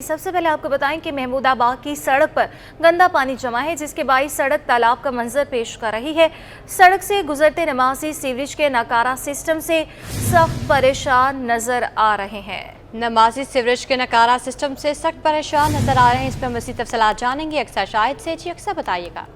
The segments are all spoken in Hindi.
सबसे पहले आपको बताएं कि महमूदाबाद की सड़क पर गंदा पानी जमा है, जिसके बाईस सड़क तालाब का मंजर पेश कर रही है। सड़क से गुजरते नमाजी सीवरेज के नकारा सिस्टम से सख्त परेशान नजर आ रहे हैं। नमाजी सीवरेज के नकारा सिस्टम से सख्त परेशान नजर आ रहे हैं। इस पर मज़ीद तफसीलात जानेंगे अक्सर शाहिद से। जी अक्सर बताइएगा।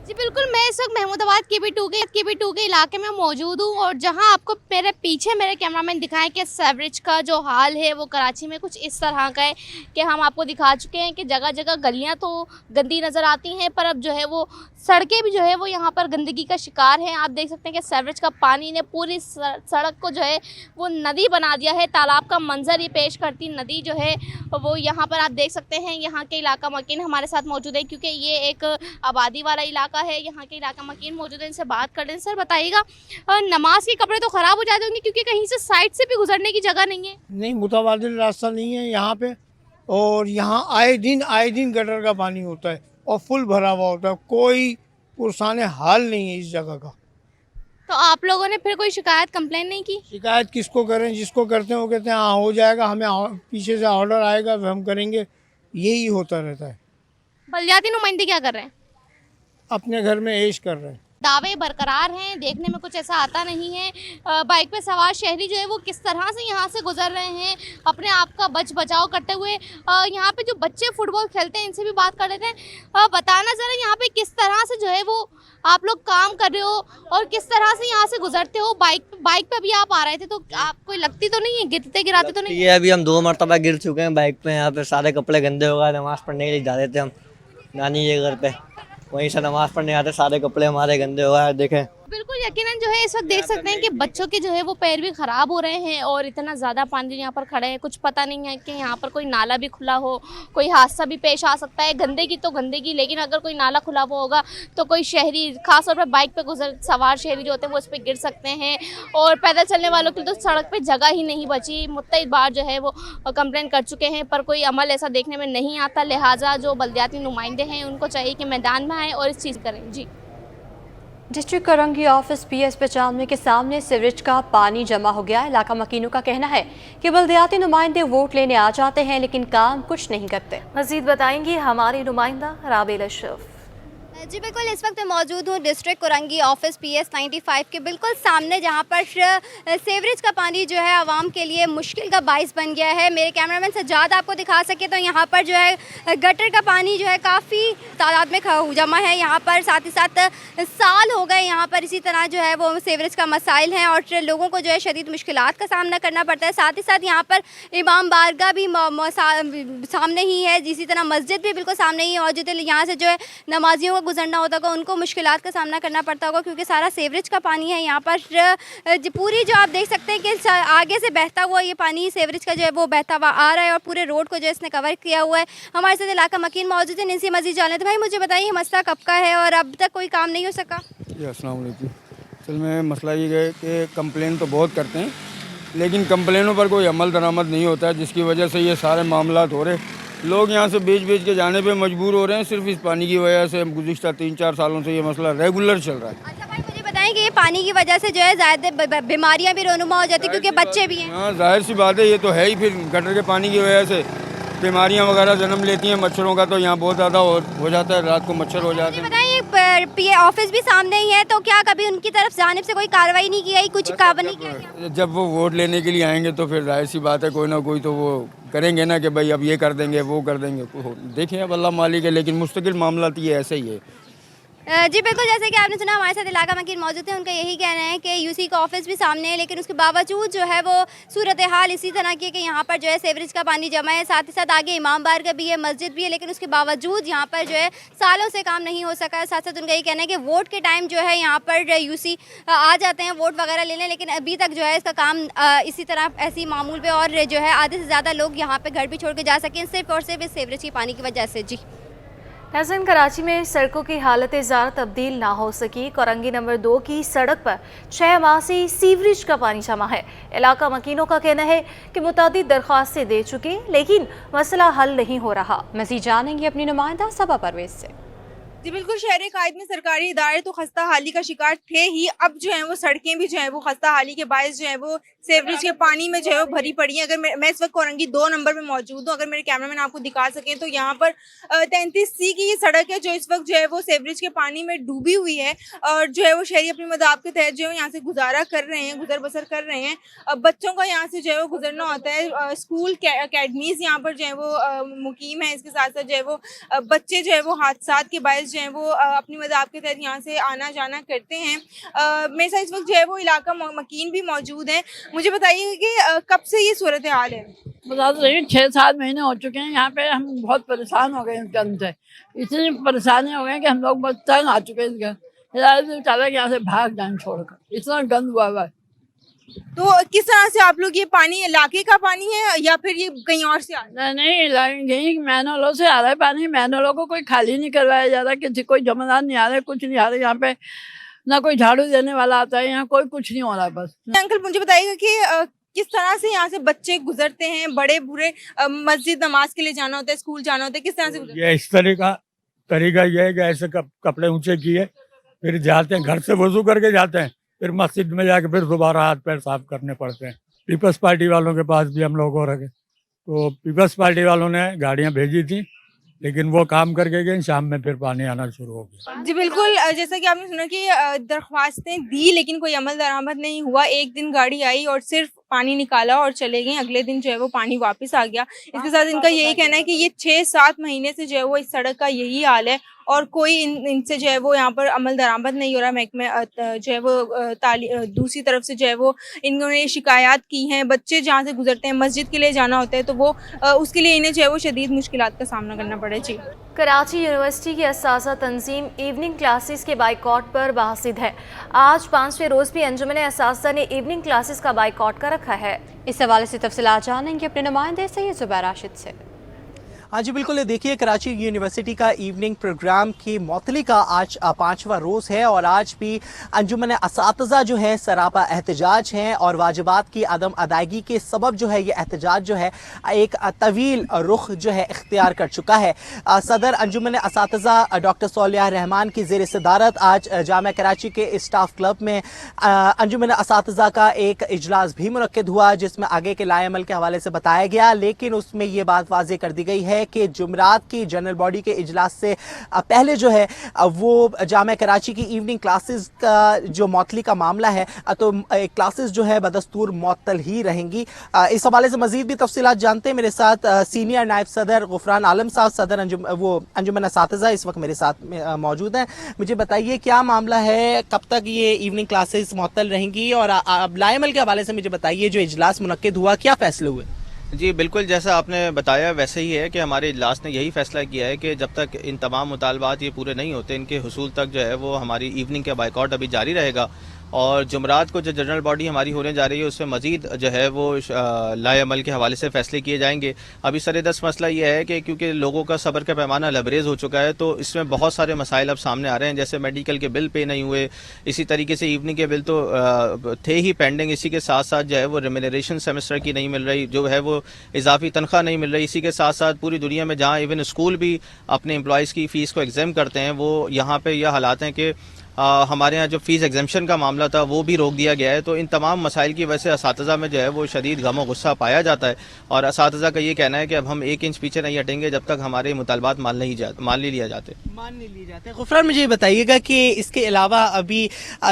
जी बिल्कुल, मैं इस वक्त महमूदाबाद KB2 के इलाके में मौजूद हूँ और जहाँ आपको मेरे पीछे मेरे कैमरामैन दिखाएं कि सीवरेज का जो हाल है वो कराची में कुछ इस तरह का है कि हम आपको दिखा चुके हैं कि जगह जगह गलियाँ तो गंदी नज़र आती हैं, पर अब जो है वो सड़कें भी जो है वो यहाँ पर गंदगी का शिकार हैं। आप देख सकते हैं कि सीवरेज का पानी ने पूरी सड़क को जो है वो नदी बना दिया है। तालाब का मंजर ये पेश करती नदी जो है वो यहाँ पर आप देख सकते हैं। यहाँ के इलाका मकीन हमारे साथ मौजूद है क्योंकि ये एक आबादी वाला इलाका है। यहाँ के इलाका मकीन मौजूद है, इनसे बात कर लें। सर बताइएगा, नमाज के कपड़े तो ख़राब हो जाते होंगे क्योंकि कहीं से साइड से भी गुजरने की जगह नहीं है। नहीं, मुतबादिल रास्ता नहीं है यहाँ पे, और यहाँ आए दिन गटर का पानी होता है और फुल भरा हुआ होता है। कोई पुरसाने हाल नहीं है इस जगह का। तो आप लोगों ने फिर कोई शिकायत कंप्लेन नहीं की? शिकायत किसको करें? जिसको करते हैं वो कहते हैं हाँ हो जाएगा, हमें पीछे से ऑर्डर आएगा फिर हम करेंगे। यही होता रहता है। बलदियाती नुमाइंदे क्या कर रहे हैं? अपने घर में ऐश कर रहे हैं। दावे बरकरार हैं, देखने में कुछ ऐसा आता नहीं है। बाइक पे सवार शहरी जो है वो किस तरह से यहाँ से गुजर रहे हैं अपने आप का बचाव करते हुए। यहाँ पे जो बच्चे फुटबॉल खेलते हैं इनसे भी बात कर लेते हैं। बताना ज़रा यहाँ पे किस तरह से जो है वो आप लोग काम कर रहे हो और किस तरह से यहाँ से गुजरते हो। बाइक पे भी आप आ रहे थे तो आपको लगती तो नहीं है, गिरते गिराते तो नहीं? ये अभी हम 2 मरतबा गिर चुके हैं बाइक पे। यहाँ पे सारे कपड़े गंदे हो गए। नमाज़ पढ़ने के लिए जा रहे थे हम नानी के घर पे, वहीं से नमाज पढ़ने आते सारे कपड़े हमारे गंदे हो गए। देखें बिल्कुल यकीनन जो है इस वक्त देख सकते हैं कि बच्चों के जो है वो पैर भी ख़राब हो रहे हैं और इतना ज़्यादा पानी यहाँ पर खड़े हैं। कुछ पता नहीं है कि यहाँ पर कोई नाला भी खुला हो, कोई हादसा भी पेश आ सकता है। गंदगी तो गंदगी, लेकिन अगर कोई नाला खुला हुआ होगा तो कोई शहरी, खासतौर पर बाइक पे सवार शहरी जो होते हैं वो उस पर गिर सकते हैं और पैदल चलने वालों के लिए तो सड़क पर जगह ही नहीं बची। मुत्तईद बार जो है वो कंप्लेन कर चुके हैं पर कोई अमल ऐसा देखने में नहीं आता। लिहाजा जो बल्दियाती नुमाइंदे हैं उनको चाहिए कि मैदान में आएँ और इस चीज़ करें। जी। डिस्ट्रिक्ट कोरंगी ऑफिस PS 95 के सामने सीवरेज का पानी जमा हो गया है। इलाका मकीनों का कहना है कि बल्दियाती नुमाइंदे वोट लेने आ जाते हैं लेकिन काम कुछ नहीं करते। मजीद बताएंगी हमारी नुमाइंदा राबिल अशरफ। जी बिल्कुल, इस वक्त मौजूद हूँ डिस्ट्रिक्ट कोरंगी ऑफिस PS 95 के बिल्कुल सामने, जहाँ पर सीवरेज का पानी जो है आवाम के लिए मुश्किल का बाइस बन गया है। मेरे कैमरामैन सज्जाद आपको दिखा सके तो यहाँ पर जो है गटर का पानी जो है काफ़ी तादाद में जमा है यहाँ पर। साथ ही साथ साल हो गए यहाँ पर इसी तरह जो है वो सीवरेज का मसाइल हैं और लोगों को जो है शदीद मुश्किलात का सामना करना पड़ता है। साथ ही साथ यहाँ पर इमाम बारगाह भी सामने ही है, इसी तरह मस्जिद भी बिल्कुल सामने ही मौजूद है। यहाँ से जो है नमाजियों गुजरना होता होगा, उनको मुश्किलात का सामना करना पड़ता होगा क्योंकि सारा सीवरेज का पानी है यहाँ पर। पूरी जो आप देख सकते हैं कि आगे से बहता हुआ ये पानी सीवरेज का जो है वो बहता हुआ आ रहा है और पूरे रोड को जो है इसने कवर किया हुआ है। हमारे साथ इलाका मकीन मौजूद है, इनसे मजीद जान लेते। भाई मुझे बताइए मसला कब का है और अब तक कोई काम नहीं हो सका? जी अस्सलाम वालेकुम। असल में मसला ये है कि कंप्लेन तो बहुत करते हैं लेकिन कंप्लेनों पर कोई अमल दरामद नहीं होता है, जिसकी वजह से ये सारे मामला हो रहे। लोग यहाँ से बेच के जाने पे मजबूर हो रहे हैं सिर्फ इस पानी की वजह से। गुज़िश्ता 3-4 सालों से ये मसला रेगुलर चल रहा है। अच्छा भाई मुझे बताएं कि ये पानी की वजह से जो है ज़्यादा बीमारियाँ भी रोनुमा हो जाती है क्योंकि बच्चे भी हैं। हाँ जाहिर सी बात है, ये तो है ही। फिर गटर के पानी की वजह से बीमारियाँ वगैरह जन्म लेती हैं। मच्छरों का तो यहाँ बहुत ज़्यादा हो जाता है, रात को मच्छर हो जाते हैं। बताइए ऑफिस भी सामने ही है तो क्या कभी उनकी तरफ जानिब से कोई कार्रवाई नहीं की गई, कुछ काम नहीं किया? जब वो वोट लेने के लिए आएंगे तो फिर जाहिर सी बात है कोई ना कोई तो वो करेंगे ना कि भाई अब ये कर देंगे वो कर देंगे। देखें अब अल्लाह मालिक है, लेकिन मुस्तकिल मामला तो ये ऐसे ही है। जी बिल्कुल, जैसे कि आपने सुना हमारे साथ इलाका मकीन मौजूद है, उनका यही कहना है कि UC का ऑफिस भी सामने है लेकिन उसके बावजूद जो है वो सूरत हाल इसी तरह की है कि यहाँ पर जो है सीवरेज का पानी जमा है। साथ ही साथ आगे इमाम बारगाह भी है, मस्जिद भी है, लेकिन उसके बावजूद यहाँ पर जो है सालों से काम नहीं हो सका है। साथ साथ उनका यही कहना है कि वोट के टाइम जो है यहाँ पर UC आ जाते हैं वोट वगैरह लेने, लेकिन अभी तक जो है इसका काम इसी तरह ऐसी मामूल पर और जो है आधे से ज़्यादा लोग यहाँ पर घर भी छोड़ के जा सकें सिर्फ और सिर्फ इस सीवरेज के पानी की वजह से। जी नाज़रीन, कराची में सड़कों की हालत ज़्यादा तब्दील ना हो सकी। कोरंगी नंबर 2 की सड़क पर 6 माह से सीवरेज का पानी जमा है। इलाका मकीनों का कहना है कि मुतादिद दरख्वास्तें दे चुके लेकिन मसला हल नहीं हो रहा। मज़ीद जानेंगे अपनी नुमाइंदा सबा परवेज से। जी बिल्कुल, शहरी कायद में सरकारी इदारे तो खस्ता हाली का शिकार थे ही, अब जो है वो सड़कें भी जो है वो खस्ता हाली के बायस जो है वो सीवरेज के पानी में जो है वो भरी पड़ी है। अगर मैं इस वक्त कोरंगी 2 नंबर पे मौजूद हूँ, अगर मेरे कैमरामैन आपको दिखा सकें तो यहाँ पर 33C की ये सड़क है जो इस वक्त जो है वो सीवरेज के पानी में डूबी हुई है और जो है वो शहरी अपनी मदाद के तहत जो है यहाँ से गुजारा कर रहे हैं, गुजर बसर कर रहे हैं। बच्चों का यहाँ से जो है वो गुजरना होता है, स्कूल अकेडमीज़ यहाँ पर जो है वो मुकीम है। इसके साथ साथ जो है वो बच्चे जो है वो हादसात के बायस जो है वो अपनी मदाद के तहत यहाँ से आना जाना करते हैं। मेरे साथ इस वक्त जो है वो इलाका मकीन भी मौजूद है। मुझे बताइए कि कब से ये सूरत हाल है? बता तो रही 6-7 महीने हो चुके हैं यहाँ पे, हम बहुत परेशान हो गए इनके अंदर से, इतनी परेशानी हो गई कि हम लोग बहुत तंग आ चुके हैं इसके चाहते कि यहाँ से भाग जाए छोड़कर, इतना गंद हुआ है। तो किस तरह से आप लोग, ये पानी इलाके का पानी है या फिर ये कहीं और से आ रहा है? नहीं, यही मैनोलों से आ रहा है पानी, मैनोलों को कोई खाली नहीं करवाया जा रहा, किसी कोई जमादार नहीं आ रहा, कुछ नहीं आ रहा यहाँ पे, ना कोई झाड़ू देने वाला आता है, यहाँ कोई कुछ नहीं हो रहा है बस। अंकल मुझे बताइएगा कि किस तरह से यहाँ से बच्चे गुजरते हैं, बड़े बूढ़े मस्जिद नमाज के लिए जाना होता है, स्कूल जाना होता है, किस तरह से गुजरते हैं? ये इस तरीका ये है कि ऐसे कपड़े ऊंचे किए, फिर जाते हैं घर से वजू करके जाते हैं, फिर मस्जिद में जाके फिर दोबारा हाथ पैर साफ करने पड़ते हैं। पीपल्स पार्टी वालों के पास भी हम लोग हो रखे, तो पीपल्स पार्टी वालों ने गाड़ियां भेजी थी, लेकिन वो काम करके गए, शाम में फिर पानी आना शुरू हो गया। जी बिल्कुल, जैसा कि आपने सुना कि दरख्वास्तें दी लेकिन कोई अमल दरामद नहीं हुआ। एक दिन गाड़ी आई और सिर्फ पानी निकाला और चले गए, अगले दिन जो है वो पानी वापस आ गया। इसके साथ इनका यही कहना है कि ये 6-7 महीने से जो है वो इस सड़क का यही हाल है और कोई इनसे जो है वो यहाँ पर अमल दरामद नहीं हो रहा। महकमे जो है वो दूसरी तरफ से जो है वो इन्होंने शिकायत की हैं। बच्चे जहाँ से गुजरते हैं, मस्जिद के लिए जाना होता है, तो वो उसके लिए इन्हें जो है वो शदीद मुश्किलात का सामना करना पड़े। जी, कराची यूनिवर्सिटी की असातिज़ा तंजीम इवनिंग क्लासेस के बाइकॉट पर बासिद है। आज 5वें रोज़ भी अंजुमन असातिज़ा ने इवनिंग क्लासेस का बाइकॉट कर रखा है। इस हवाले से तफसीलात जानेंगे अपने नुमाइंदे सैयद ज़ुबैर राशिद से। हाँ जी बिल्कुल, देखिए कराची यूनिवर्सिटी का इवनिंग प्रोग्राम की मौतली का आज 5वां रोज़ है और आज भी अंजुमन असातिज़ा जो है सरापा एहतजाज हैं और वाजिबात की अदम अदायगी के सबब जो है ये एहतजाज जो है एक तवील रुख जो है इख्तियार कर चुका है। सदर अंजुमन असातिज़ा डॉक्टर सौलिया रहमान की ज़ेर सदारत आज जामिया कराची के स्टाफ क्लब में अंजुमन असातिज़ा का एक इजलास भी मुनक्किद हुआ, जिसमें आगे के लाएअमल के हवाले से बताया गया, लेकिन उसमें ये बात वाज़ेह कर दी गई है कि जुमरात की जनरल बॉडी के इजलास से पहले जो है वो जामिया कराची की इवनिंग क्लासेस का जो मौतली का मामला है तो क्लासेस जो है बदस्तूर मौतल ही रहेंगी। इस हवाले से मजीद भी तफसीलात जानते हैं। मेरे साथ सीनियर नायब सदर गुफरान आलम साहब, सदर अंजुमन असातिज़ा इस वक्त मेरे साथ मौजूद हैं। मुझे बताइए क्या मामला है, कब तक ये इवनिंग क्लासेस मौतल रहेंगी और अब लाएअमल के हवाले से मुझे बताइए जो इजलास मुनक्किद हुआ क्या फैसले हुए? जी बिल्कुल, जैसा आपने बताया वैसे ही है कि हमारे इजलास ने यही फैसला किया है कि जब तक इन तमाम मुतालबात ये पूरे नहीं होते, इनके हुसूल तक जो है वो हमारी इवनिंग का बाइकआउट अभी जारी रहेगा और जुमरात को जो जनरल बॉडी हमारी होने जा रही है उसमें मजीद जो है वो लाएअमल के हवाले से फ़ैसले किए जाएंगे। अभी सरेदस्त मसला ये है कि क्योंकि लोगों का सब्र का पैमाना लबरेज हो चुका है तो इसमें बहुत सारे मसाइल अब सामने आ रहे हैं, जैसे मेडिकल के बिल पे नहीं हुए, इसी तरीके से इवनिंग के बिल तो थे ही पेंडिंग, इसी के साथ साथ जो है वो रेम्यूनरेशन सेमेस्टर की नहीं मिल रही, जो है वो इजाफी तनख्वाह नहीं मिल रही। इसी के साथ साथ पूरी दुनिया में जहाँ इवन स्कूल भी अपने एम्प्लॉयज़ की फ़ीस को एग्जाम करते हैं, वो यहाँ पर यह हालात हैं कि हमारे यहाँ जो फ़ीस एग्जामेशन का मामला था वो भी रोक दिया गया है। तो इन तमाम मसाइल की वजह से असातिज़ा में जो है वो शदीद गम और गुस्सा पाया जाता है और असातिज़ा का ये कहना है कि अब हम 1 इंच पीछे नहीं हटेंगे जब तक हमारे मुतालबात मान नहीं लिए जाते। गुफरान मुझे बताइएगा कि इसके अलावा अभी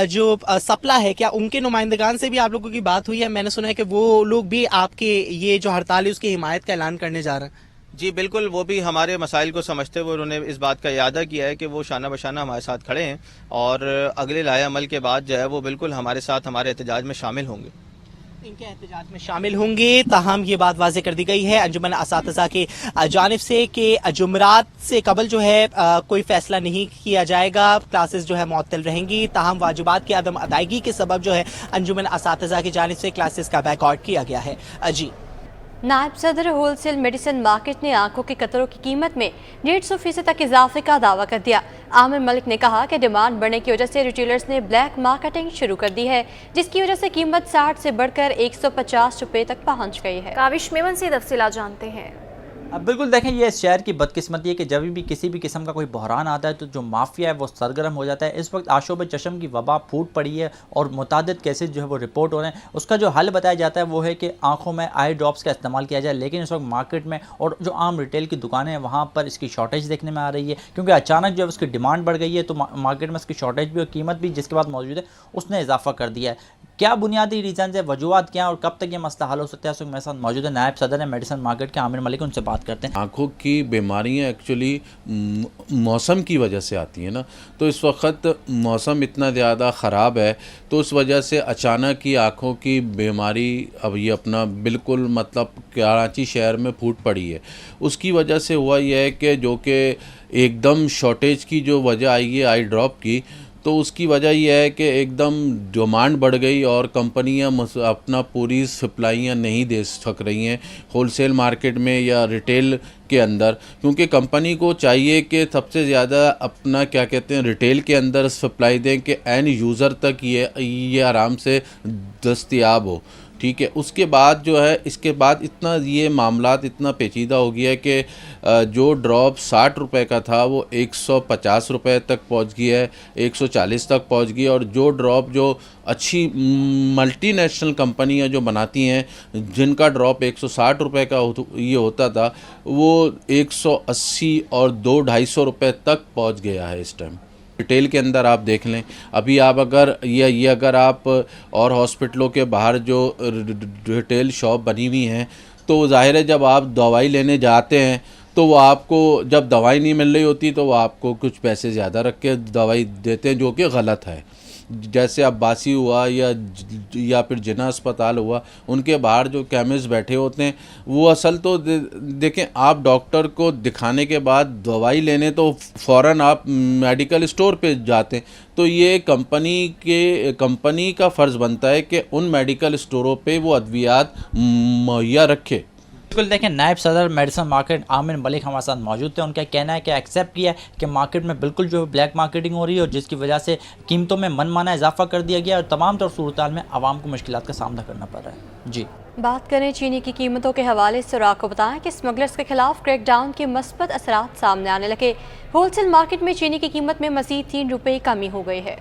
जो सप्ला है, क्या उनके नुमाइंदगान से भी आप लोगों की बात हुई है? मैंने सुना है कि वो लोग भी आपके ये जो हड़ताल है उसकी हिमायत का ऐलान करने जा रहे हैं। जी बिल्कुल, वो भी हमारे मसाइल को समझते हुए उन्होंने इस बात का इरादा किया है कि वो शाना बशाना हमारे साथ खड़े हैं और अगले लाएअमल के बाद जो है वो बिल्कुल हमारे साथ हमारे एहतजाज में शामिल होंगे। इनके एहतजाज में शामिल होंगे। ताहम ये बात वाज़ेह कर दी गई है अंजुमन असातिज़ा की जानिब से कि जुमरात से कबल जो है कोई फैसला नहीं किया जाएगा, क्लासेस जो है मुअत्तल रहेंगी। ताहम वाजिबात की अदम अदायगी के सबब जो है अंजुमन असातिज़ा की जानिब से क्लासेस का बाइकआउट किया गया है। जी, नायब सदर होलसेल मेडिसिन मार्केट ने आंखों के कतरों की कीमत में 150% तक इजाफे का दावा कर दिया। आमिर मलिक ने कहा कि डिमांड बढ़ने की वजह से रिटेलर्स ने ब्लैक मार्केटिंग शुरू कर दी है, जिसकी वजह से कीमत 60 से बढ़कर 150 रुपये तक पहुंच गई है। काविश मेमन से तफसीलात जानते हैं। अब बिल्कुल देखें, ये इस शहर की बदकिस्मती है कि जब भी किसी भी किस्म का कोई बहरान आता है तो जो माफिया है वो सरगर्म हो जाता है। इस वक्त आशोब चशम की वबा फूट पड़ी है और मुतादिद केसेस जो है वो रिपोर्ट हो रहे हैं। उसका जो हल बताया जाता है वो है कि आंखों में आई ड्रॉप्स का इस्तेमाल किया जाए, लेकिन इस वक्त मार्केट में और जो आम रिटेल की दुकानें हैं वहाँ पर इसकी शॉर्टेज देखने में आ रही है, क्योंकि अचानक जो है उसकी डिमांड बढ़ गई है तो मार्केट में इसकी शॉर्टेज भी और कीमत भी जिसके बाद मौजूद है उसने इजाफा कर दिया है। क्या बुनियादी रीज़न है, वजूहत क्या और कब तक ये मसला हल हो सकता है? मेरे साथ मौजूद है नायब सदर है मेडिसिन मार्केट के आमिर मलिक, उनसे बात करते हैं। आँखों की बीमारियां एक्चुअली मौसम की वजह से आती हैं ना, तो इस वक्त मौसम इतना ज़्यादा ख़राब है तो उस वजह से अचानक ही आँखों की बीमारी अब ये अपना बिल्कुल मतलब कराची शहर में फूट पड़ी है। उसकी वजह से हुआ यह है कि जो कि एकदम शॉर्टेज की जो वजह आई है आई ड्रॉप की, तो उसकी वजह यह है कि एकदम डिमांड बढ़ गई और कंपनियां अपना पूरी सप्लाइयां नहीं दे सक रही हैं होलसेल मार्केट में या रिटेल के अंदर, क्योंकि कंपनी को चाहिए कि सबसे ज़्यादा अपना क्या कहते हैं रिटेल के अंदर सप्लाई दें कि एंड यूज़र तक ये आराम से दस्तयाब हो। ठीक है, उसके बाद जो है इसके बाद इतना ये मामलात इतना पेचीदा हो गया है कि जो ड्रॉप 60 रुपये का था वो 150 रुपये तक पहुंच गया है, 140 तक पहुंच गया। और जो ड्रॉप जो अच्छी मल्टीनेशनल कंपनियां जो बनाती हैं जिनका ड्रॉप 160 रुपये का ये होता था वो 180 और 200-250 रुपये तक पहुंच गया है इस टाइम। रिटेल के अंदर आप देख लें, अभी आप अगर ये अगर आप और हॉस्पिटलों के बाहर जो रिटेल शॉप बनी हुई हैं तो ज़ाहिर है जब आप दवाई लेने जाते हैं तो वो आपको जब दवाई नहीं मिल रही होती तो वो आपको कुछ पैसे ज़्यादा रख के दवाई देते हैं, जो कि गलत है। जैसे अब्बासी हुआ या फिर जिन्ना अस्पताल हुआ, उनके बाहर जो केमिस्ट बैठे होते हैं वो असल तो देखें, आप डॉक्टर को दिखाने के बाद दवाई लेने तो फ़ौरन आप मेडिकल स्टोर पे जाते हैं, तो ये कंपनी का फ़र्ज़ बनता है कि उन मेडिकल स्टोरों पे वो अद्वियात मुहैया रखे। बिल्कुल देखें, नायब सदर मेडिसिन मार्केट आमिर मलिक हमारे साथ मौजूद थे। उनका कहना है कि एक्सेप्ट किया है कि मार्केट में बिल्कुल जो है ब्लैक मार्केटिंग हो रही है और जिसकी वजह से कीमतों में मनमाना इजाफा कर दिया गया और तमाम तौर सूरत में आवाम को मुश्किलात का सामना करना पड़ रहा है। जी बात करें चीनी की कीमतों के हवाले से, और आपको बताएं कि स्मगलर्स के खिलाफ क्रैकडाउन के मुस्बत असरात सामने आने लगे। होलसेल मार्केट में चीनी की कीमत में मज़ीद 3 रुपये कमी हो गई है।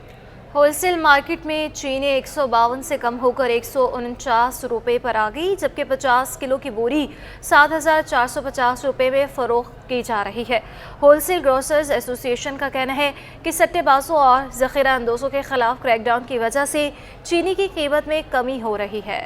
होलसेल मार्केट में चीनी 152 से कम होकर 149 रुपये पर आ गई, जबकि 50 किलो की बोरी 7,450 रुपये में फ़रोख्त की जा रही है। होलसेल ग्रोसर्स एसोसिएशन का कहना है कि सट्टेबाजों और ज़ख़ीरा अंदोज़ों के खिलाफ क्रैकडाउन की वजह से चीनी की कीमत में कमी हो रही है।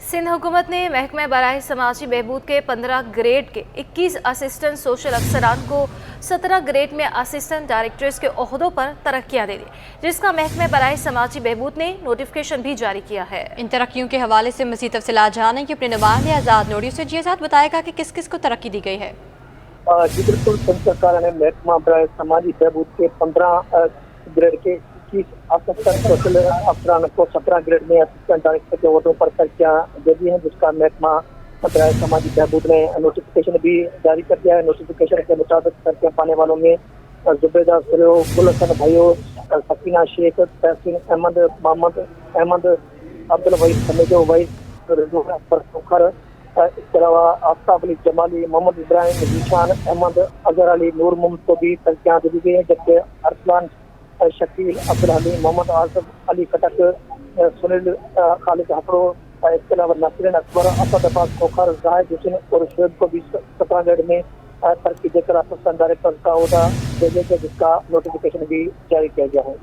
सिंध हुकूमत ने महकमा बराए समाजी बहबूद के 15 ग्रेड के 21 असिस्टेंट सोशल अफसरान को 17 ग्रेड में असिस्टेंट डायरेक्टर्स के ओहदों पर तरक्कियां दे दी, जिसका महकमा बराए समाजी बहबूद ने नोटिफिकेशन भी जारी किया है। इन तरक्कियों के हवाले से मज़ीद तफसीलात जानने के अपने नुमाइंदे आज़ाद नोड़ी से जी आज़ाद बताएगा कि किस किस को तरक्की दी गई है। जी बिल्कुल, सिंध सरकार ने महकमा बराए समाजी बहबूद के 15 ग्रेड के 21 असिस्टेंट सोशल अफसरान को 17 ग्रेड में असिस्टेंट डायरेक्टर के ओहदों पर तरक्कियां दे दी हैं, जिसका महकमा बराए समाजी बहबूद ने नोटिफिकेशन भी जारी कर दिया है। नोटिफिकेशन के मुताबिक तरक्कियां पाने वालों में जुबेदा सरो, गुलशन भाइयों, सकीना शेख, तहसीन अहमद, मोहम्मद अहमद, अब्दुल वहीद समेजो वहीद, रिजवान अकबर सुखर, इसके अलावा आफ्ताब अली जमाली, मोहम्मद इब्राहिम, जीशान अहमद, अजहर अली, नूर मोहम्मद को भी तरक्कियां दी गई हैं, जबकि अरसलान शकील, अब्दुल हलीम, मोहम्मद आसफ अली कटक, सुनील खालिद हफरो, इसके अलावा नासिर अकबर, असद अब्बास खोखर, जाहिद हुसैन और शुएब को भी 17 ग्रेड में तरक्की देकर असिस्टेंट डायरेक्टर का ओहदा दे दिया, जिसका नोटिफिकेशन भी जारी किया गया है।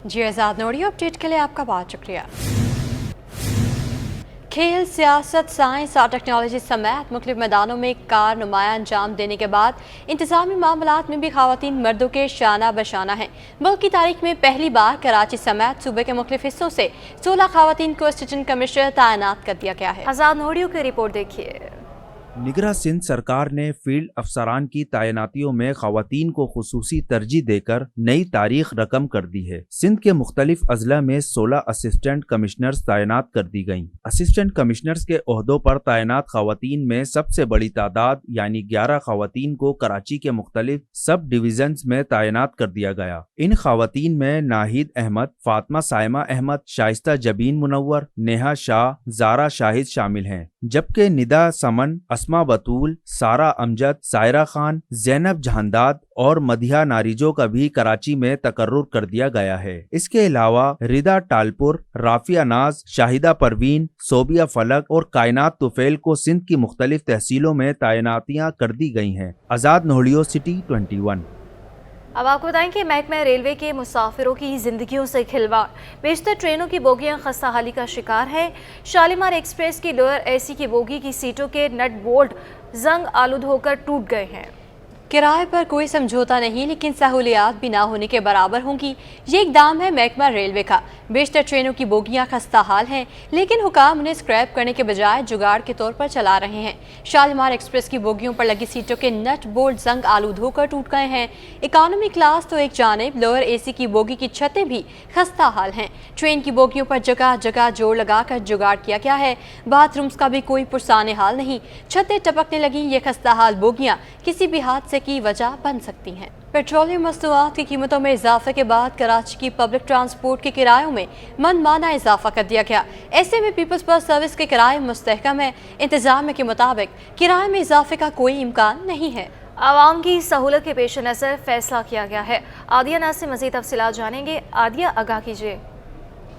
जी आज़ाद नोड़ी, अपडेट के लिए आपका बहुत शुक्रिया। खेल, सियासत, साइंस और टेक्नोलॉजी समेत मुख्तलिफ मैदानों में कार नुमाया अंजाम देने के बाद इंतजामी मामलात में भी ख़वातीन मर्दों के शाना बशाना हैं। मुल्क की तारीख में पहली बार कराची समेत सूबे के मुख्तलिफ हिस्सों से 16 ख़वातीन को असिस्टेंट कमिश्नर तैनात कर दिया गया है। आज़ाद नोड़ियों की रिपोर्ट देखिए। निगरां सिंध सरकार ने फील्ड अफसरान की तैनातियों में ख़वातीन को खुसूसी तरजीह देकर नई तारीख रकम कर दी है। सिंध के मुख्तलिफ अजला में 16 असिस्टेंट कमिश्नर्स तैनात कर दी गयी। असिस्टेंट कमिश्नर्स के ओहदों पर तैनात ख़वातीन में सबसे बड़ी तादाद यानी 11 ख़वातीन को कराची के मुख्तलिफ सब डिवीजन्स में तैनात कर दिया गया। इन ख़वातीन में नाहिद अहमद, फातिमा साइमा अहमद, शाइस्ता जबीन मुनव्वर, नेहा शाह, जारा शाहिद शामिल हैं, जबकि निदा समन, आसमा बतूल, सारा अमजद, सायरा खान, जैनब जहांदाद और मधिया नारिजो का भी कराची में तकर्रुर कर दिया गया है। इसके अलावा रिदा टालपुर, राफिया नाज, शाहिदा परवीन, सोबिया फलक और कायनात तुफेल को सिंध की मुख्तलिफ तहसीलों में तैनातियां कर दी गई हैं। आजाद नोहलियो, सिटी 21। अब आपको बताएं कि महकमा रेलवे के मुसाफिरों की जिंदगियों से खिलवाड़, बेशतर ट्रेनों की बोगियां खस्ता हाली का शिकार हैं। शालीमार एक्सप्रेस की लोअर एसी की बोगी की सीटों के नट बोल्ट जंग आलूद होकर टूट गए हैं। किराए पर कोई समझौता नहीं, लेकिन सहूलियात भी ना होने के बराबर होंगी। ये इकदाम है महकमा रेलवे का। बेशतर ट्रेनों की बोगियां खस्ता हाल हैं, लेकिन हुकाम उन्हें स्क्रैप करने के बजाय जुगाड़ के तौर पर चला रहे हैं। शालीमार एक्सप्रेस की बोगियों पर लगी सीटों के नट बोल्ट जंग आलूद होकर टूट गए हैं। इकानमी क्लास तो एक जानिब, लोअर एसी की बोगी की छतें भी खस्ता हाल हैं। ट्रेन की बोगियों पर जगह जगह जोड़ लगाकर जुगाड़ किया गया है। बाथरूम्स का भी कोई पुरसाने हाल नहीं। छतें टपकने लगी। ये खस्ता हाल बोगियां किसी भी हादसे की वजह बन सकती हैं। पेट्रोलियम मसनूआत की कीमतों में इजाफे के बाद कराची की पब्लिक ट्रांसपोर्ट के किरायों में मनमाना इजाफा कर दिया गया। ऐसे में पीपल्स बस सर्विस के किराए मुस्तहकम है। इंतजामिया के मुताबिक किराए में इजाफे का कोई इम्कान नहीं है। आवाम की सहूलत के पेश नज़र फैसला किया गया है। आदिया नाज से मज़ीद तफसीलात जानेंगे। आदिया, आगाह कीजिए।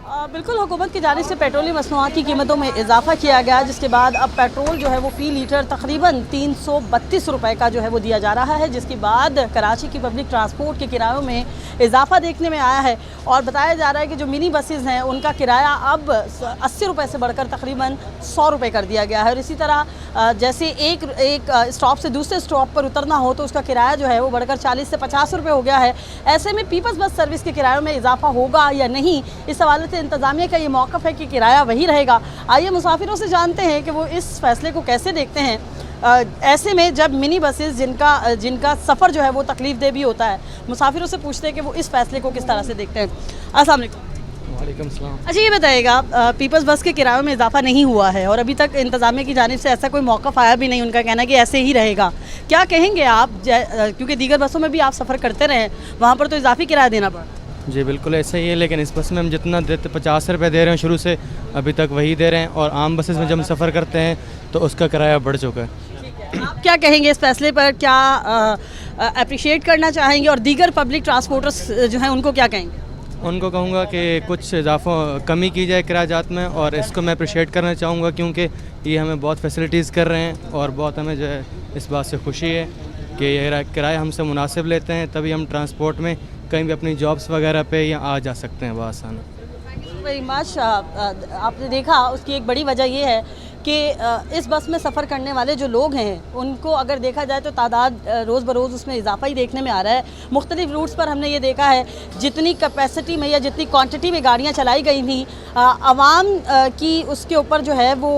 बिल्कुल, हुकूमत की जानिब से पेट्रोलियम मसनूआत की कीमतों में इजाफा किया गया, जिसके बाद अब पेट्रोल जो है वो फ़ी लीटर तकरीबन 332 रुपये का जो है वो दिया जा रहा है, जिसके बाद कराची की पब्लिक ट्रांसपोर्ट के किरायों में इजाफा देखने में आया है। और बताया जा रहा है कि जो मिनी बसेज़ हैं उनका किराया अब 80 रुपये से बढ़कर तकरीबन 100 रुपये कर दिया गया है। और इसी तरह जैसे एक स्टॉप से दूसरे स्टॉप पर उतरना हो तो उसका किराया जो है वो बढ़कर 40 से 50 रुपये हो गया है। ऐसे में पीपल्स बस सर्विस के किरायों में इजाफा होगा या नहीं, इस हवाले से इंतजामिया का ये मौक़िफ़ है कि किराया वही रहेगा। आइए मुसाफिरों से जानते हैं कि वो इस फैसले को कैसे देखते हैं। ऐसे में जब मिनी बसेस जिनका सफ़र जो है वो तकलीफ दे भी होता है, मुसाफिरों से पूछते हैं कि वो इस फैसले को किस तरह से देखते हैं। अस्सलाम वालेकुम। वालेकुम सलाम। अच्छा, ये बताइएगा, पीपल्स बस के किरायों में इजाफा नहीं हुआ है और अभी तक इंतजामिया की जानिब से ऐसा कोई मौक़िफ़ आया भी नहीं, उनका कहना है कि ऐसे ही रहेगा। क्या कहेंगे आप, क्योंकि दीगर बसों में भी आप सफ़र करते रहे, वहाँ पर तो इजाफी किराया देना पड़ा। जी बिल्कुल ऐसा ही है, लेकिन इस बस में हम जितना देते 50 रुपये दे रहे हैं शुरू से, अभी तक वही दे रहे हैं। और आम बसेस में जब हम सफ़र करते हैं तो उसका किराया बढ़ चुका है। आप क्या कहेंगे इस फैसले पर, क्या अप्रिशिएट करना चाहेंगे और दीगर पब्लिक ट्रांसपोर्टर्स जो हैं उनको क्या कहेंगे? उनको कहूँगा कि कुछ इजाफा कमी की जाए किरायाजात में, और इसको मैं अप्रिशिएट करना चाहूँगा क्योंकि ये हमें बहुत फैसिलिटीज़ कर रहे हैं और बहुत हमें जो है इस बात से खुशी है कि ये किराया हमसे मुनासिब लेते हैं, तभी हम ट्रांसपोर्ट में कहीं भी अपनी जॉब्स वगैरह पे या आ जा सकते हैं बआसानी। Very much. आपने देखा उसकी एक बड़ी वजह ये है कि इस बस में सफ़र करने वाले जो लोग हैं उनको अगर देखा जाए तो तादाद रोज़ बरोज़ उसमें इजाफा ही देखने में आ रहा है। मुख्तलिफ रूट्स पर हमने ये देखा है जितनी कैपेसिटी में या जितनी क्वांटिटी में गाड़ियाँ चलाई गई थी, आवाम की उसके ऊपर जो है वो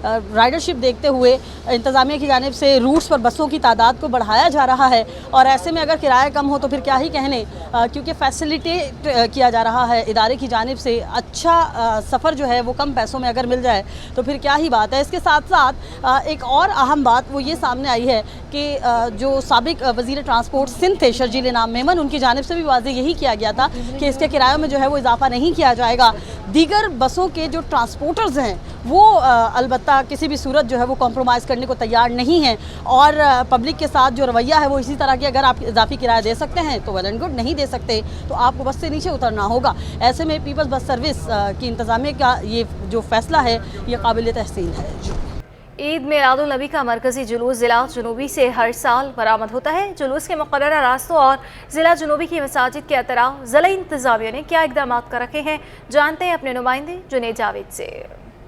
राइडरशिप देखते हुए इंतज़ामिया की जानिब से रूट्स पर बसों की तादाद को बढ़ाया जा रहा है। और ऐसे में अगर किराया कम हो तो फिर क्या ही कहने, क्योंकि फैसिलिटेट किया जा रहा है इदारे की जानिब से। अच्छा सफ़र जो है वो कम पैसों में अगर मिल जाए तो फिर क्या ही बात है। इसके साथ साथ एक और अहम बात वो ये सामने आई है कि जो साबिक वज़ीर ट्रांसपोर्ट सिंध थे शर्जील इनाम मेमन, उनकी जानिब से भी वाज़ेह यही किया गया था कि इसके किरायों में जो है वो इजाफा नहीं किया जाएगा। दीगर बसों के जो ट्रांसपोर्टर्स हैं वो अलबत्ता किसी भी सूरत जो है वो कॉम्प्रोमाइज़ करने को तैयार नहीं हैं और पब्लिक के साथ जो रवैया है वो इसी तरह की, अगर आप इजाफी किराया दे सकते हैं तो वेल एंड गुड, नहीं दे सकते तो आपको बस से नीचे उतरना होगा। ऐसे में पीपल्स बस सर्विस की इंतज़ामिया का ये जो फैसला है ये काबिल तहसीन है। ईद मिलादुल नबी का मरकजी जुलूस ज़िला जुनूबी से हर साल बरामद होता है। जुलूस के मुक़र्ररा रास्तों और ज़िला जुनूबी की मसाजिद के अतराफ ज़िला इंतज़ामिया ने क्या इक़दाम कर रखे हैं, जानते हैं अपने नुमाइंदे जुनेद जावेद से।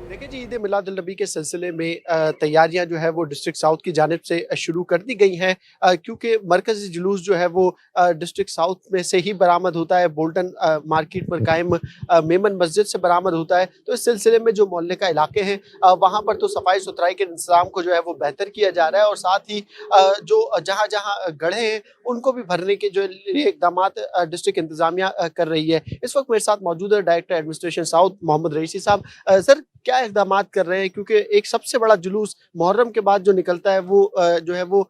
देखिए जी, ईद मिलादुल नबी के सिलसिले में तैयारियां जो है वो डिस्ट्रिक्ट साउथ की जानिब से शुरू कर दी गई हैं, क्योंकि मरकज़ी जुलूस जो है वो डिस्ट्रिक्ट साउथ में से ही बरामद होता है। बोल्टन मार्केट पर कायम मेमन मस्जिद से बरामद होता है। तो इस सिलसिले में जो मोहल्ले का इलाके हैं वहाँ पर तो सफाई सुथराई के इंतजाम को जो है वो बेहतर किया जा रहा है और साथ ही जो जहाँ जहाँ गड्ढे हैं उनको भी भरने के जो इकदाम डिस्ट्रिक्ट इंतजामिया कर रही है। इस वक्त मेरे साथ मौजूद है डायरेक्टर एडमिनिस्ट्रेशन साउथ मोहम्मद रईसी साहब। सर, क्या इक़दाम कर रहे हैं, क्योंकि एक सबसे बड़ा जुलूस मुहर्रम के बाद जो निकलता है वो जो है वो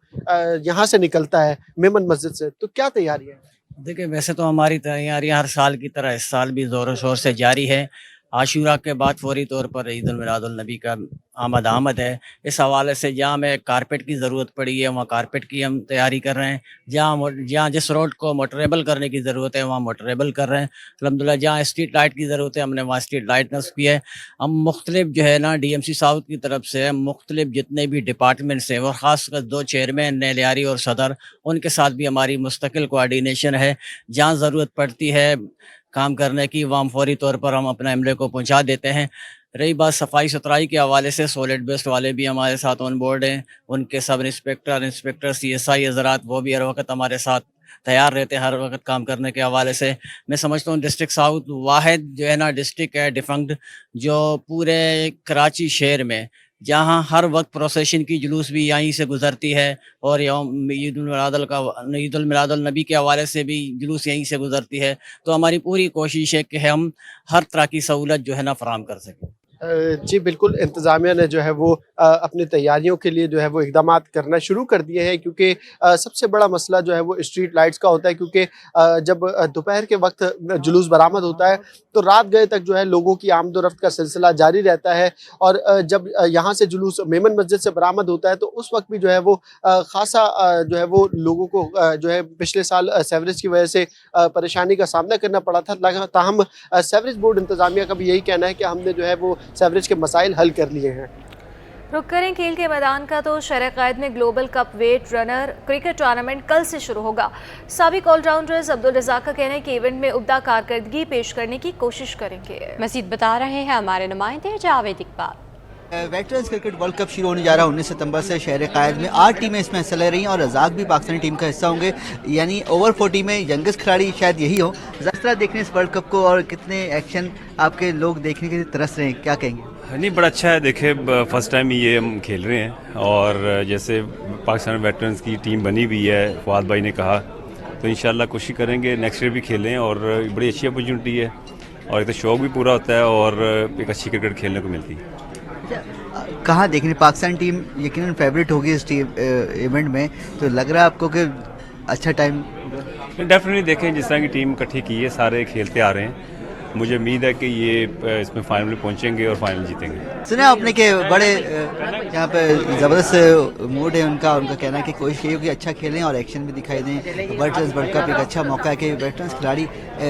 यहाँ से निकलता है मेमन मस्जिद से, तो क्या तैयारी है? देखिए, वैसे तो हमारी तैयारियां हर साल की तरह इस साल भी ज़ोरों शोर से जारी है। आशूरा के बाद फौरी तौर पर ईद उल मिलादुल नबी का आमद है। इस हवाले से जहाँ हमें कारपेट की ज़रूरत पड़ी है वहाँ कारपेट की हम तैयारी कर रहे हैं। जहाँ जिस रोड को मोटरेबल करने की ज़रूरत है वहाँ मोटरेबल कर रहे हैं। अल्हम्दुलिल्लाह जहाँ स्ट्रीट लाइट की ज़रूरत है हमने वहाँ स्ट्रीट लाइट नस्ब की है। हम मुख्तलिफ जो है ना DMC साउथ की तरफ से मुख्तलिफ जितने भी डिपार्टमेंट्स हैं और ख़ासकर 2 चेयरमैन ने लियारी और सदर, उनके साथ भी हमारी मुस्तकिल कोऑर्डिनेशन है। जहाँ ज़रूरत पड़ती है काम करने की वहाँ फौरी तौर पर हम अपने अमले को पहुँचा देते हैं। रही बात सफाई सुथराई के हवाले से, सॉलिड वेस्ट वाले भी हमारे साथ ऑन बोर्ड हैं। उनके सब इंस्पेक्टर CSI हज़रात वो भी हर वक्त हमारे साथ तैयार रहते हैं, हर वक्त काम करने के हवाले से। मैं समझता हूँ डिस्ट्रिक्ट साउथ वाहिद जो है ना डिस्ट्रिक्ट है डिफंक्ट जो पूरे कराची शहर में जहाँ हर वक्त प्रोसेशन की जुलूस भी यहीं से गुज़रती है और ईद उल मिलादुल नबी के हवाले से भी जुलूस यहीं से गुज़रती है। तो हमारी पूरी कोशिश है कि हम हर तरह की सहूलत जो है ना फराहम कर सकें। जी बिल्कुल, इंतज़ामिया ने जो है वो अपनी तैयारियों के लिए जो है वो इक़दामात करना शुरू कर दिए हैं, क्योंकि सबसे बड़ा मसला जो है वो स्ट्रीट लाइट्स का होता है। क्योंकि जब दोपहर के वक्त जुलूस बरामद होता है तो रात गए तक जो है लोगों की आमद व रफ्त का सिलसिला जारी रहता है। और जब यहाँ से जुलूस मेमन मस्जिद से बरामद होता है तो उस वक्त भी जो है वो ख़ासा जो है वो लोगों को जो है पिछले साल सेवरेज की वजह से परेशानी का सामना करना पड़ा था। ताहम सेवरेज बोर्ड इंतज़ामिया का भी यही कहना है कि हमने जो है वो सेवरेज के मसाइल हल कर लिए हैं। रुक करें खेल के मैदान का तो शहर-ए-कायद में ग्लोबल कप वेट रनर क्रिकेट टूर्नामेंट कल से शुरू होगा। साबिक ऑलराउंडर्स अब्दुल रज़ाक का कहना है कि इवेंट में उम्दा कारकर्दगी पेश करने की कोशिश करेंगे। मज़ीद बता रहे हैं हमारे नुमाइंदे Javed Iqbal. Veterans cricket world cup शुरू होने जा रहा है 19 सितंबर से शहर-ए-कायद में। 8 टीमें इसमें हिस्सा ले रही हैं और रज़ाक भी पाकिस्तानी टीम का हिस्सा होंगे, यानी ओवर 40 में यंगेस्ट खिलाड़ी शायद यही हो। जिस तरह देखने इस वर्ल्ड कप को और कितने एक्शन आपके लोग देखने के लिए तरस रहे हैं, क्या कहेंगे? नहीं, बड़ा अच्छा है। देखे फर्स्ट टाइम ये हम खेल रहे हैं और जैसे पाकिस्तान वेटरन्स की टीम बनी हुई है, फवाद भाई ने कहा, तो इंशाल्लाह कोशिश करेंगे नेक्स्ट ईयर भी खेलें और बड़ी अच्छी अपॉर्चुनिटी है और एक तो शौक भी पूरा होता है और एक अच्छी क्रिकेट खेलने को मिलती है। कहाँ देखने पाकिस्तान टीम यकीनन फेवरेट होगी इस टीम इवेंट में, तो लग रहा है आपको कि अच्छा टाइम? डेफिनेटली देखें, जिस तरह की टीम इकट्ठी की है, सारे खेलते आ रहे हैं, मुझे उम्मीद है कि ये इसमें फाइनल में पहुंचेंगे और फाइनल जीतेंगे। सुना आपने कि बड़े यहाँ पे ज़बरदस्त मूड है उनका कहना है कि कोशिश ये हो कि अच्छा खेलें और एक्शन भी दिखाई दें। वेटरन्स वर्ल्ड कप एक अच्छा मौका है कि वेटरन्स खिलाड़ी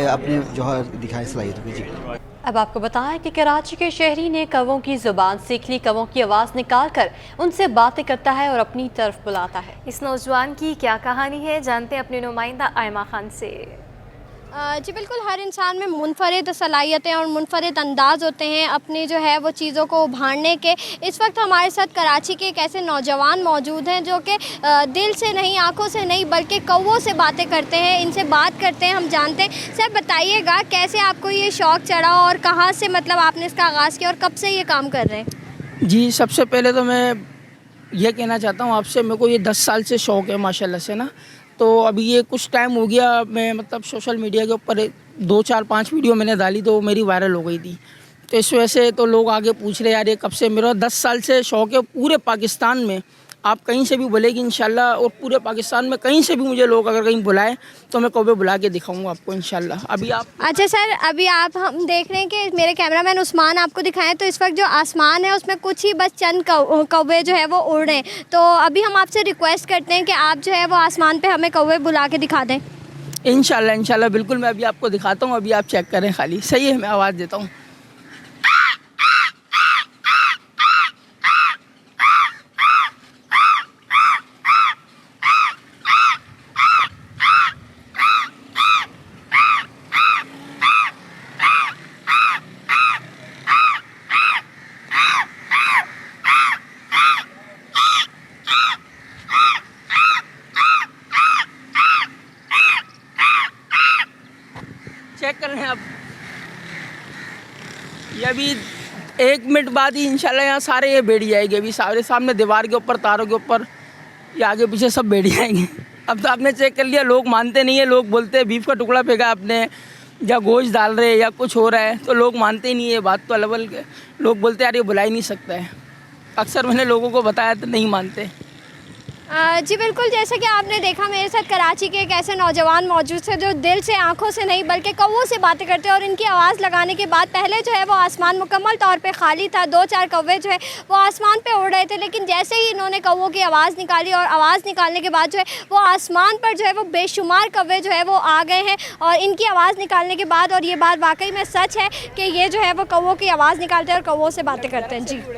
अपने जो है दिखाएं सलाहियत जी। अब आपको बताएं कि कराची के शहरी ने कौवों की जुबान सीख ली। कौवों की आवाज़ निकाल कर उनसे बातें करता है और अपनी तरफ बुलाता है। इस नौजवान की क्या कहानी है, जानते हैं अपने नुमाइंदा आयमा खान से। जी बिल्कुल, हर इंसान में मुनफरिद सलाहियतें और मुनफरिद अंदाज़ होते हैं अपनी जो है वो चीज़ों को उभारने के। इस वक्त हमारे साथ कराची के एक ऐसे नौजवान मौजूद हैं जो कि दिल से नहीं, आंखों से नहीं, बल्कि कौवों से बातें करते हैं, इनसे बात करते हैं, हम जानते हैं। सर बताइएगा कैसे आपको ये शौक़ चढ़ा और कहाँ से मतलब आपने इसका आगाज़ किया और कब से ये काम कर रहे हैं? जी सबसे पहले तो मैं ये कहना चाहता हूँ आपसे, मेरे को ये 10 साल से शौक़ है माशाल्लाह से ना। तो अभी ये कुछ टाइम हो गया, मैं मतलब सोशल मीडिया के ऊपर 2, 4, 5 वीडियो मैंने डाली तो मेरी वायरल हो गई थी। तो इस वजह से तो लोग आगे पूछ रहे यार ये कब से। मेरा 10 साल से शौक़ है। पूरे पाकिस्तान में आप कहीं से भी बोलेगी इंशाल्लाह, और पूरे पाकिस्तान में कहीं से भी मुझे लोग अगर कहीं बुलाएं तो मैं कौवे बुला के दिखाऊंगा आपको इंशाल्लाह। अभी आप अच्छा सर, अभी आप हम देख रहे हैं कि मेरे कैमरामैन उस्मान आपको दिखाएं तो इस वक्त जो आसमान है उसमें कुछ ही बस चंद कौवे जो है वो उड़ रहे हैं। तो अभी हम आपसे रिक्वेस्ट करते हैं कि आप जो है वो आसमान पे हमें कौवे बुला के दिखा दें। इंशाल्लाह बिल्कुल, मैं अभी आपको दिखाता हूँ। अभी आप चेक करें, खाली सही है, मैं आवाज़ देता हूँ। चेक कर रहे हैं आप, ये अभी 1 मिनट बाद ही इंशाल्लाह यहाँ सारे ये भेड़ी आएंगे। अभी सारे सामने दीवार के ऊपर, तारों के ऊपर, ये आगे पीछे सब भेड़ी आएंगे। अब तो आपने चेक कर लिया, लोग मानते नहीं है। लोग बोलते हैं बीफ का टुकड़ा फेंका आपने या गोश्त डाल रहे या कुछ हो रहा है, तो लोग मानते ही नहीं है बात। तो अलग के लोग बोलते हैं यार ये बुला ही नहीं सकता है। अक्सर मैंने लोगों को बताया तो नहीं मानते। जी बिल्कुल, जैसे कि आपने देखा मेरे साथ कराची के एक ऐसे नौजवान मौजूद थे जो दिल से, आंखों से नहीं बल्कि कौवों से बातें करते हैं और इनकी आवाज़ लगाने के बाद पहले जो है वो आसमान मुकम्मल तौर पे खाली था, 2-4 कौवे जो है वो आसमान पे उड़ रहे थे, लेकिन जैसे ही इन्होंने कौवों की आवाज़ निकाली और आवाज़ निकालने के बाद जो है वो आसमान पर जो है वो बेशुमार कौवे जो है वो आ गए हैं। और इनकी आवाज़ निकालने के बाद, और ये बात वाकई में सच है कि ये जो है वो कौवों की आवाज़ निकालते हैं और कौवों से बातें करते हैं। जी।